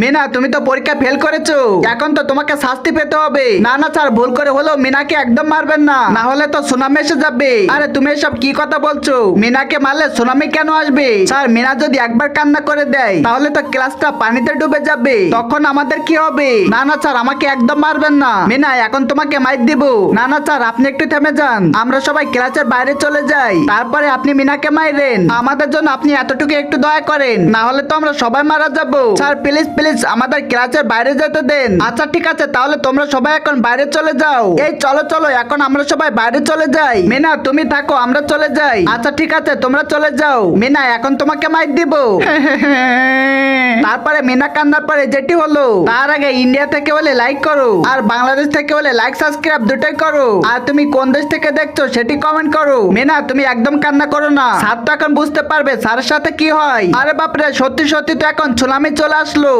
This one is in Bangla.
মিনা, তুমি তো পরীক্ষা ফেল করেছো, এখন তো তোমাকে শাস্তি পেতে হবে। না না স্যার, ভুল করে হলেও মিনাকে একদম মারবেন না, না হলে তো সুনামি এসে যাবে। আরে তুমি এসব কি কথা বলছো? মিনাকে মারলে সুনামি কেন আসবে? স্যার, মিনা যদি একবার কান্না করে দেয় তাহলে তো ক্লাসটা পানিতে ডুবে যাবে, তখন আমাদের কি হবে? না না স্যার, আমাকে একদম মারবেন না। মিনা, এখন তোমাকে মাইর দিব। না না স্যার, আপনি একটু থেমে যান, আমরা সবাই ক্লাসের বাইরে চলে যাই, তারপরে আপনি মিনাকে মাইরেন। আমাদের জন্য আপনি এতটুকু একটু দয়া করেন, না হলে তো আমরা সবাই মারা যাবো। স্যার প্লিজ প্লিজ আমাদের ক্লাসের বাইরে যেতে দেন। আচ্ছা ঠিক আছে, তাহলে তোমরা সবাই এখন বাইরে চলে যাও। এই চলো চলো, এখন আমরা সবাই বাইরে চলে যাই। মিনা তুমি থাকো, আমরা চলে যাই। আচ্ছা ঠিক আছে, তোমরা চলে যাও। মিনা, এখন তোমাকে মাইর দিব। তারপরে মিনা কান্নার পরে যেটি হলো, তার আগে ইন্ডিয়া থেকে হলে লাইক করো, আর বাংলাদেশ থেকে হলে লাইক সাবস্ক্রাইব দুটোই করো, আর তুমি কোন দেশ থেকে দেখছো সেটি কমেন্ট করো। মিনা তুমি একদম কান্না করো না, স্যার তো এখন বুঝতে পারবে স্যারের সাথে কি হয়। আরে বাপরে, সত্যি সত্যি তো এখন সুনামি চলে আসলো।